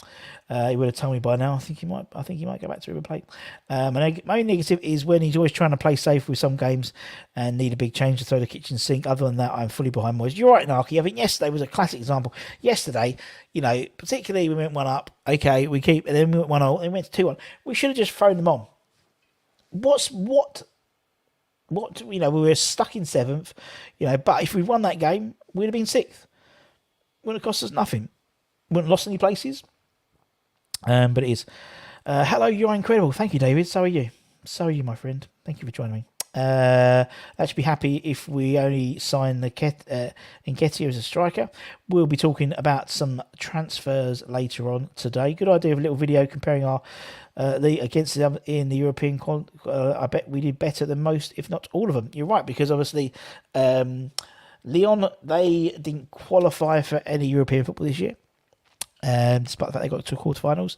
A: He would have told me by now. I think he might go back to River Plate. My only negative is when he's always trying to play safe with some games and need a big change to throw the kitchen sink. Other than that, I'm fully behind Moyes. You're right, Narky. I think yesterday was a classic example. Yesterday, particularly we went 1 up. Okay, we keep, and then we went 1-0, and we went to 2-1. We should have just thrown them on. What? We were stuck in 7th. But if we'd won that game, we'd have been 6th. Wouldn't have cost us nothing. Wouldn't have lost any places. But it is. Hello, you're incredible. Thank you, David. So are you. My friend. Thank you for joining me. I should be happy if we only sign Nketiah as a striker. We'll be talking about some transfers later on today. Good idea of a little video comparing our against them in the European. I bet we did better than most, if not all of them. You're right, because obviously Lyon, they didn't qualify for any European football this year, despite the fact they got to quarterfinals.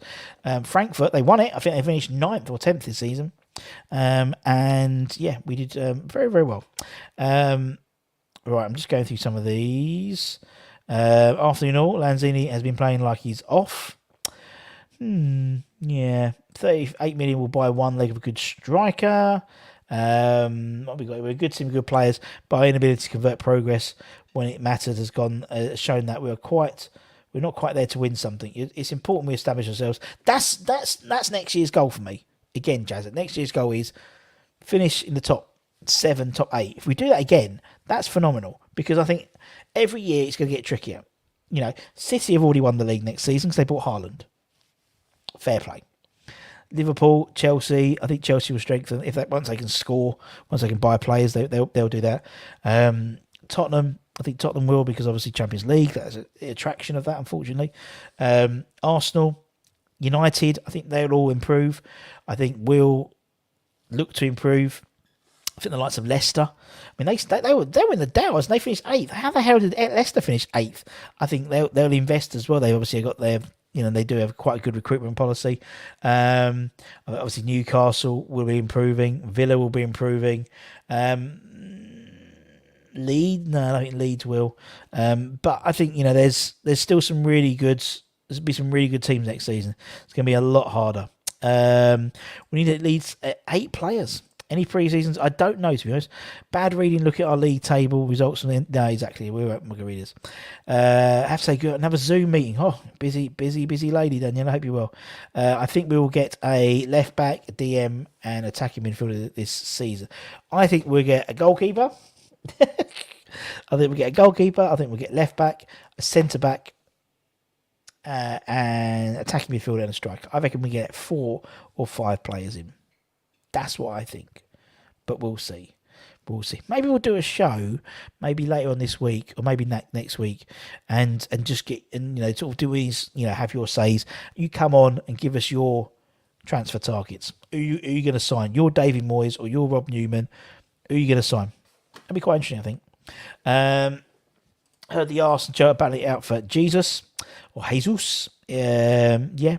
A: Frankfurt, they won it. I think they finished 9th or 10th this season. And yeah, we did very, very well. Right, I'm just going through some of these. After all, Lanzini has been playing like he's off. Yeah, 38 million will buy one leg of a good striker. What we got? We're a good team, good players, but our inability to convert progress when it mattered has shown that we're not quite there to win something. It's important we establish ourselves. That's next year's goal for me. Again, Jazz, next year's goal is finish in the top 7, top 8. If we do that again, that's phenomenal, because I think every year it's going to get trickier. City have already won the league next season because they bought Haaland. Fair play. Liverpool, Chelsea. I think Chelsea will strengthen once they can score, once they can buy players. They'll do that. Tottenham, I think Tottenham will, because obviously Champions League, that's an attraction of that, unfortunately. Arsenal, United, I think they'll all improve. I think will look to improve. I think the likes of Leicester. I mean, they were in the Dowers and they finished 8th. How the hell did Leicester finish 8th? I think they'll invest as well. They obviously got their, they do have quite a good recruitment policy. Obviously Newcastle will be improving. Villa will be improving. Leeds, no, I don't think Leeds will. But I think there's still some really good. There's be some really good teams next season. It's going to be a lot harder. We need at least 8 players. Any pre-seasons? I don't know, to be honest. Bad reading. Look at our league table results. No, exactly. We won't read this. Have to say, good. Another Zoom meeting. Oh, busy lady, Danielle. I hope you're well. I think we will get a left back, a DM, and attacking midfielder this season. I think we'll get a goalkeeper. I think we'll get a goalkeeper. I think we'll get left back, a centre back, and attacking midfielder and a striker. I reckon we get 4 or 5 players in. That's what I think. But we'll see. Maybe we'll do a show, maybe later on this week, or maybe next week, and just get, and sort of do these, have your says. You come on and give us your transfer targets. Who are you going to sign? Your David Moyes or your Rob Newman? Who are you going to sign? That'd be quite interesting, I think. Heard the Arsenal Joe battle it out for Jesus or Jesus. Yeah.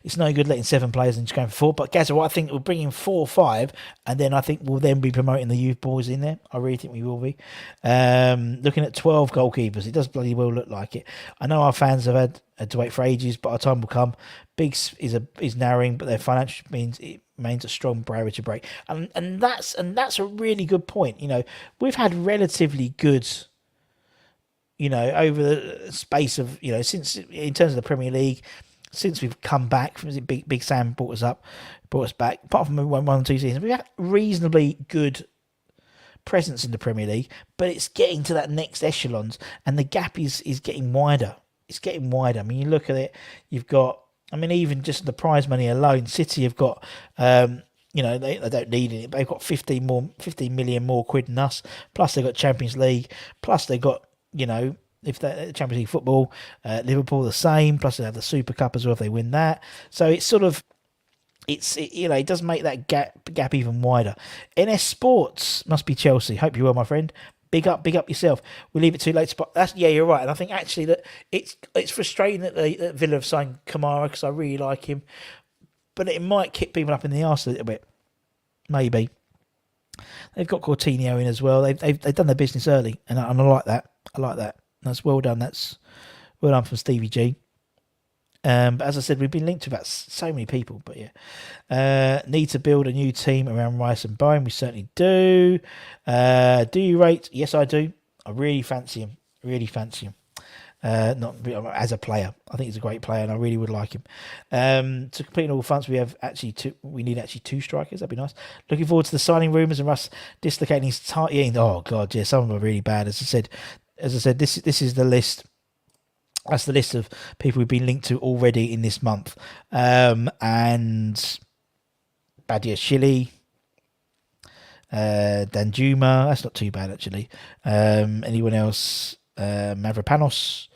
A: It's no good letting 7 players and just going for 4. But Gazza, I think we'll bring in 4 or 5, and then I think we'll then be promoting the youth boys in there. I really think we will be. Looking at 12 goalkeepers, it does bloody well look like it. I know our fans have had to wait for ages, but our time will come. Bigs is narrowing, but their financial means it remains a strong barrier to break. And that's a really good point. We've had relatively good. Over the space of since in terms of the Premier League. Since we've come back from Big Sam brought us back. Apart from 1 or 2 seasons, we've had reasonably good presence in the Premier League, but it's getting to that next echelons, and the gap is getting wider. It's getting wider. I mean, you look at it. You've got. I mean, even just the prize money alone, City have got. They don't need it. They've got 15 million more quid than us. Plus they've got Champions League. Plus they've got if they Champions League football, Liverpool the same. Plus they have the Super Cup as well if they win that. So it's sort of, it does make that gap even wider. NS Sports must be Chelsea. Hope you're well, my friend. Big up yourself. We'll leave it too late. You're right. And I think actually that it's frustrating that Villa have signed Kamara, because I really like him, but it might kick people up in the arse a little bit. Maybe they've got Coutinho in as well. They've done their business early, and I like that. I like that. That's well done. That's well done from Stevie G. But as I said, we've been linked to about so many people. But yeah, need to build a new team around Rice and Bowen. We certainly do. Do you rate? Yes, I do. I really fancy him. Not as a player. I think he's a great player, and I really would like him. To complete all fronts, we have we need 2 strikers. That'd be nice. Looking forward to the signing rumours and Russ dislocating his oh god, yeah, some of them are really bad. As I said, this is the list. That's the list of people we've been linked to already in this month. And Badia Shili, Danjuma. That's not too bad actually. Anyone else? Mavropanos,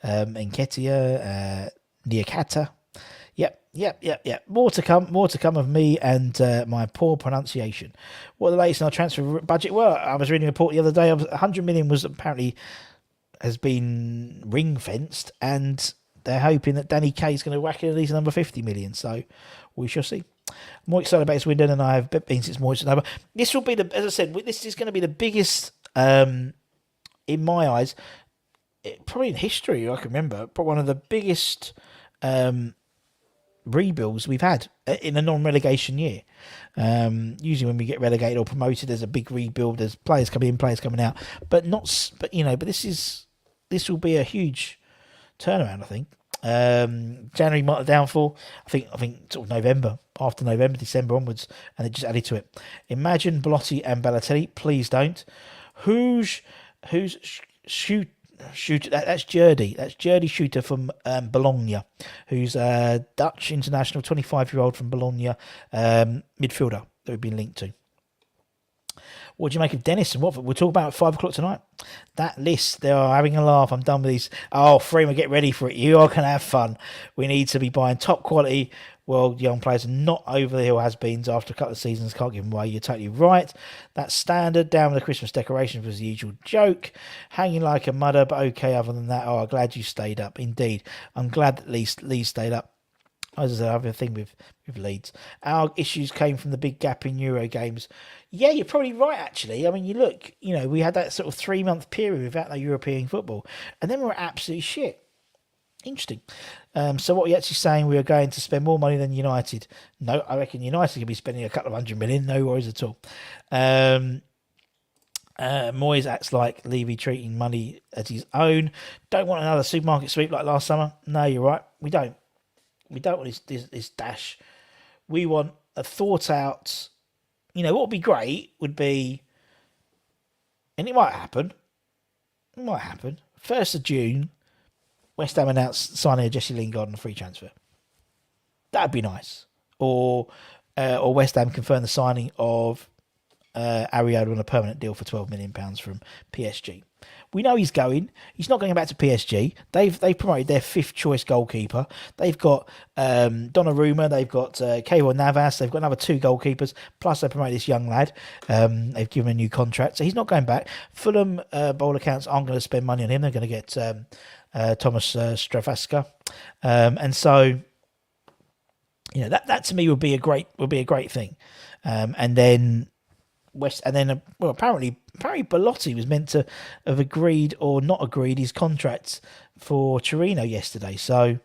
A: Enketia, Niakata. Yep. More to come of me and my poor pronunciation. What are the latest in our transfer budget? Well, I was reading a report the other day. 100 million was apparently has been ring fenced, and they're hoping that Danny Kaye is going to whack in at least another 50 million. So we shall see. More excited about this window than I have been since more. But this will be as I said, this is going to be the biggest, in my eyes, probably in history. I can remember, but one of the biggest rebuilds we've had in a non-relegation year. Usually when we get relegated or promoted, there's a big rebuild. There's players coming in, players coming out, but this will be a huge turnaround. I think January might have downfall. I think sort of November, after November, December onwards, and it just added to it. Imagine Belotti and Balotelli. Please don't. Who's shoot? That's Jurdy. That's Jurdy Shooter from Bologna, who's a Dutch international, 25-year-old from Bologna, midfielder that we've been linked to. What do you make of Dennis and Watford? We'll talk about it at 5 o'clock tonight. That list, they are having a laugh. I'm done with these. Oh, Freeman, get ready for it. You are going to have fun. We need to be buying top quality, young players, not over the hill has-beens after a couple of seasons. Can't give them away. You're totally right. That's standard. Down with the Christmas decorations was the usual joke. Hanging like a mudder, but okay other than that. Oh, I'm glad you stayed up. Indeed. I'm glad that Lee stayed up. As I said, I have a thing with Leeds. Our issues came from the big gap in Euro games. Yeah, you're probably right, actually. I mean, you look, we had that sort of 3-month period without that European football, and then we were absolutely shit. Interesting. So what are you actually saying? We are going to spend more money than United? No, I reckon United could be spending a couple of $100 million. No worries at all. Moyes acts like Levy treating money as his own. Don't want another supermarket sweep like last summer. No, you're right. We don't. We don't want this dash. We want a thought out. What would be great would be, and it might happen. 1st of June, West Ham announced signing of Jesse Lingard on a free transfer. That'd be nice. Or West Ham confirm the signing of Areola on a permanent deal for £12 million from PSG. We know he's going. He's not going back to PSG. They've promoted their 5th choice goalkeeper. They've got Donnarumma. They've got Keylor Navas. They've got another 2 goalkeepers. Plus they promoted this young lad. They've given him a new contract. So he's not going back. Fulham, by all accounts, aren't going to spend money on him. They're going to get Thomas Stravaska. And so, that to me would be a great thing. And then apparently Belotti was meant to have agreed or not agreed his contract for Torino yesterday. So,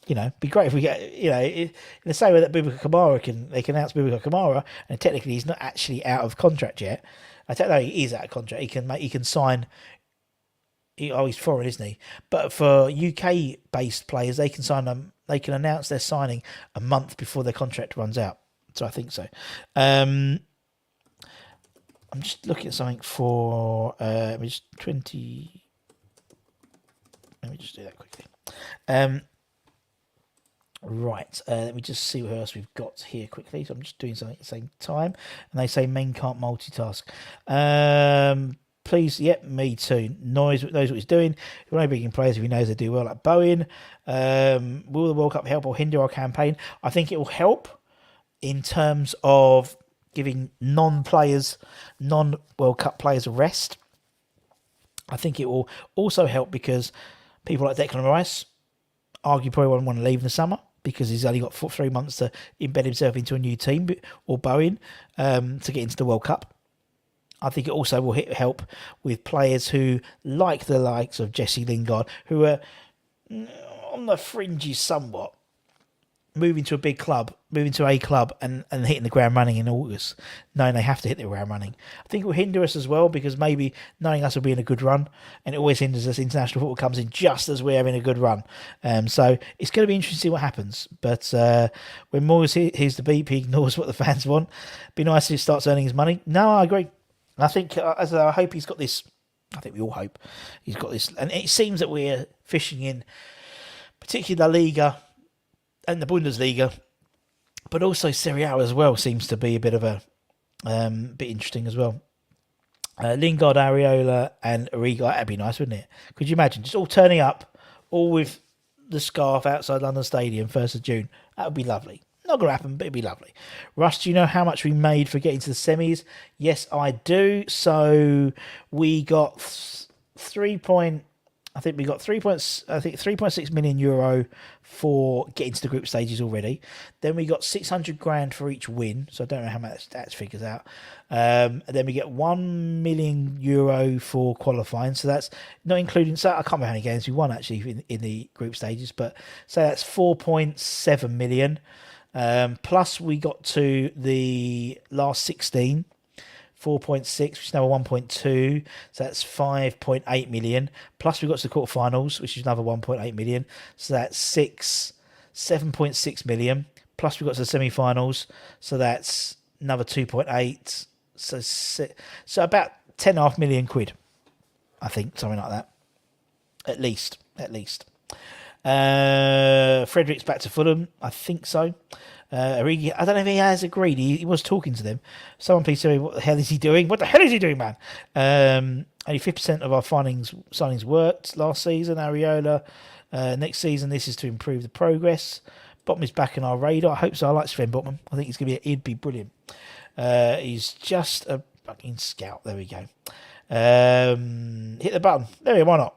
A: be great if we get, in the same way that Boubacar Kamara they can announce Boubacar Kamara, and technically he's not actually out of contract yet. I don't know, he is out of contract. He can sign. He's foreign, isn't he? But for UK based players, they can sign them. They can announce their signing a month before their contract runs out. So I think so. I'm just looking at something for 20. Let me just do that quickly. Right. Let me just see what else we've got here quickly. So I'm just doing something at the same time. And they say men can't multitask. Please, yep, me too. Knows what he's doing. We're only bringing players if he knows they do well, like Bowen. Will the World Cup help or hinder our campaign? I think it will help in terms of giving non-World Cup players a rest. I think it will also help because people like Declan Rice argue probably won't want to leave in the summer because he's only got 3 months to embed himself into a new team, or Bowen to get into the World Cup. I think it also will help with players who, like the likes of Jesse Lingard, who are on the fringes somewhat, moving to a club and hitting the ground running in August, knowing they have to hit the ground running. I think it will hinder us as well because maybe knowing us will be in a good run, and it always hinders us. International football comes in just as we're having a good run. So it's going to be interesting to see what happens. But when Moyes hears the beep, he ignores what the fans want. Be nice if he starts earning his money. No, I agree. I think, as I hope he's got this, I think we all hope he's got this, and it seems that we're fishing in, particularly La Liga and the Bundesliga, but also Serie A as well seems to be a bit of a bit interesting as well. Lingard, Areola, and Origi, that'd be nice, wouldn't it? Could you imagine just all turning up, all with the scarf outside London Stadium, 1st of June? That would be lovely. Not going to happen, but it'd be lovely. Russ, do you know how much we made for getting to the semis? Yes, I do. So we got 3.6 million euro for getting to the group stages already. Then we got 600 grand for each win. So I don't know how much that figures out. And then we get 1 million euro for qualifying. So that's not including, so I can't remember how many games we won actually in the group stages, but so that's 4.7 million. Plus we got to the last 16, 4.6, which is now 1.2, so that's 5.8 million. Plus we got to the quarterfinals, which is another 1.8 million, so that's 7.6 million. Plus we got to the semi-finals, so that's another 2.8, so about 10.5 million quid, I think, something like that, at least. Frederick's back to Fulham, I think so. Origi, I don't know if he has agreed. He was talking to them. Someone please tell me what the hell is he doing? What the hell is he doing, man? Only 50% of our signings worked last season. Areola. Next season, this is to improve the progress. Botman is back in our radar. I hope so. I like Sven Botman. I think he'd be brilliant. He's just a fucking scout. There we go. Hit the button. There we go. Why not?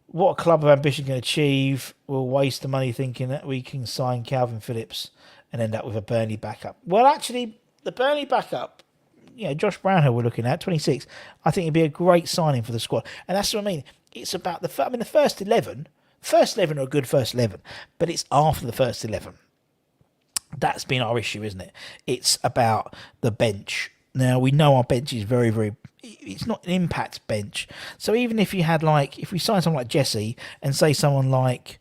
A: What a club of ambition can achieve will waste the money thinking that we can sign Calvin Phillips and end up with a Burnley backup. Well, actually, the Burnley backup, Josh Brownhill we're looking at, 26. I think it'd be a great signing for the squad. And that's what I mean. It's about the first 11. First 11 are a good first 11, but it's after the first 11. That's been our issue, isn't it? It's about the bench. Now, we know our bench is very, very... It's not an impact bench. So even if you had, if we sign someone like Jesse and say someone like...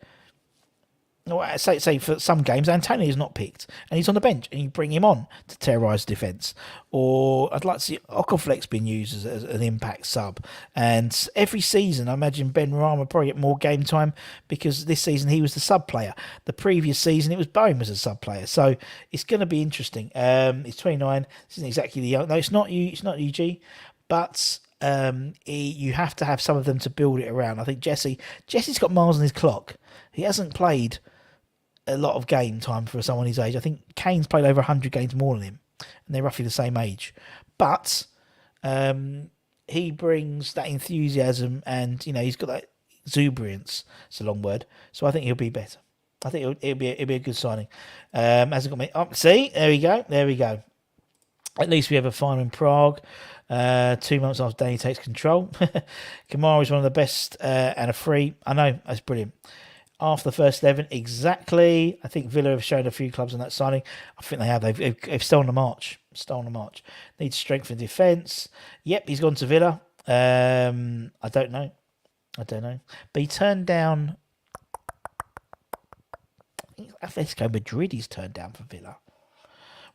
A: Say for some games, Antonio is not picked and he's on the bench and you bring him on to terrorise defence. Or I'd like to see Okaflex being used as an impact sub. And every season, I imagine Ben Rama will probably get more game time because this season he was the sub player. The previous season, it was Bowen was a sub player. So it's going to be interesting. He's 29. This isn't exactly the young... No, it's not UG, but... you have to have some of them to build it around. I think Jesse's got miles on his clock. He hasn't played a lot of game time for someone his age. I think Kane's played over 100 games more than him, and they're roughly the same age. But he brings that enthusiasm, and he's got that exuberance. It's a long word, so I think he'll be better. I think it'll be a good signing. Hasn't got me. Oh, see, there we go. At least we have a final in Prague. 2 months after Danny takes control. Kamara is one of the best and a free. I know, that's brilliant. After the first 11, exactly. I think Villa have shown a few clubs on that signing. I think they have. They've stolen the march. Need to strengthen defence. Yep, he's gone to Villa. I don't know. But he turned down... I think Atletico Madrid he's turned down for Villa.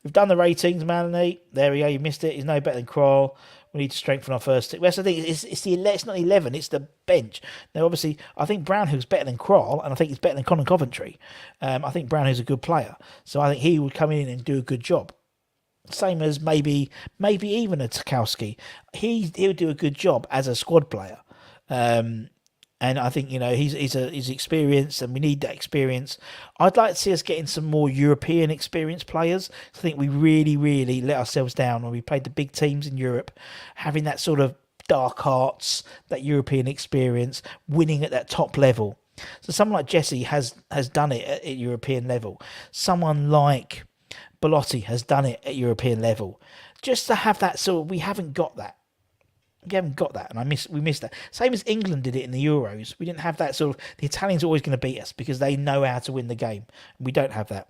A: We've done the ratings, Melanie. There we go. You missed it. He's no better than Kroll. We need to strengthen our first team. Well, so I think it's not 11. It's the bench. Now, obviously, I think Brownhill's better than Kroll, and I think he's better than Conor Coventry. I think Brownhill's a good player, so I think he would come in and do a good job. Same as maybe even a Tarkowski. He would do a good job as a squad player. And I think, he's experienced and we need that experience. I'd like to see us getting some more European experienced players. I think we really, really let ourselves down when we played the big teams in Europe, having that sort of dark arts, that European experience, winning at that top level. So someone like Jesse has done it at European level. Someone like Belotti has done it at European level. Just to have that we haven't got that. We haven't got that, and we missed that. Same as England did it in the Euros. We didn't have that the Italians are always going to beat us because they know how to win the game. We don't have that.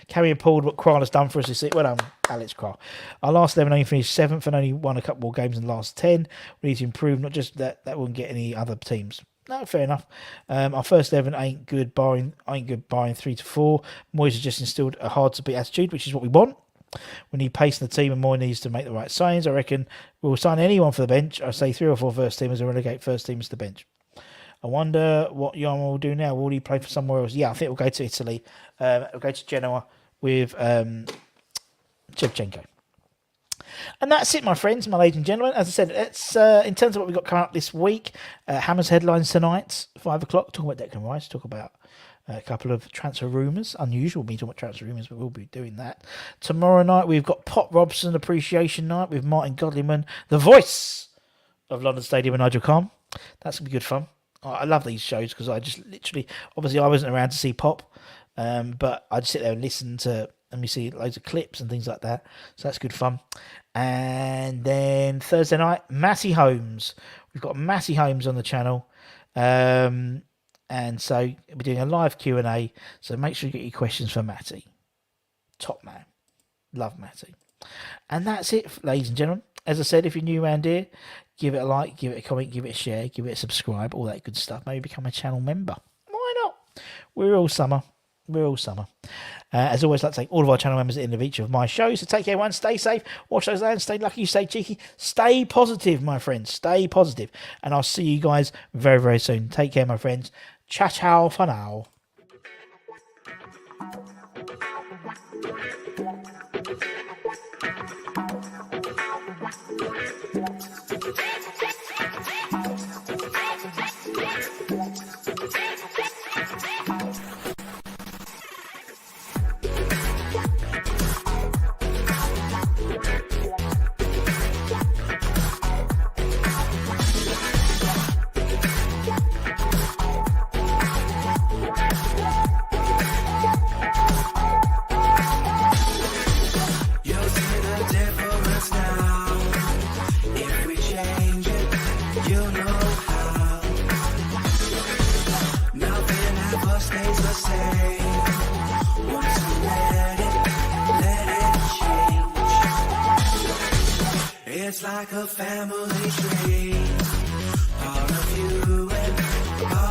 A: Carry appalled what Kroll has done for us this season. Well done, Alex Kroll. Our last 11 only finished 7th and only won a couple more games in the last 10. We need to improve, not just that won't get any other teams. No, fair enough. Our first 11 ain't good, barring 3 to 4. Moyes has just instilled a hard-to-beat attitude, which is what we want. We need pace in the team and Moyes needs to make the right signs. I reckon we'll sign anyone for the bench. I say 3 or 4 first teamers and relegate first teamers to the bench. I wonder what Yarmo will do now. Will he play for somewhere else? Yeah, I think we'll go to Italy. We'll go to Genoa with Shevchenko. And that's it, my friends, my ladies and gentlemen. As I said, it's in terms of what we've got coming up this week. Hammer's headlines tonight, 5 o'clock. Talk about Declan Rice. Talk about a couple of transfer rumours. Unusual me talking about transfer rumours, but we'll be doing that. Tomorrow night, we've got Pop Robson Appreciation Night with Martin Godliman, the voice of London Stadium, and Nigel Khan. That's going to be good fun. I love these shows because I just literally... Obviously, I wasn't around to see Pop, but I'd sit there and listen to... And we see loads of clips and things like that. So that's good fun. And then Thursday night, Matty Holmes. We've got Matty Holmes on the channel. And so we're doing a live Q&A. So make sure you get your questions for Matty. Top man. Love Matty. And that's it, ladies and gentlemen. As I said, if you're new around here, give it a like, give it a comment, give it a share, give it a subscribe, all that good stuff. Maybe become a channel member. Why not? We're all summer. As always, I'd like to thank all of our channel members at the end of each of my shows. So take care, everyone. Stay safe. Watch those lands. Stay lucky. Stay cheeky. Stay positive, my friends. Stay positive. And I'll see you guys very, very soon. Take care, my friends. Ciao, ciao for now.
B: the same. Once you let it change. It's like a family tree. Part of you and part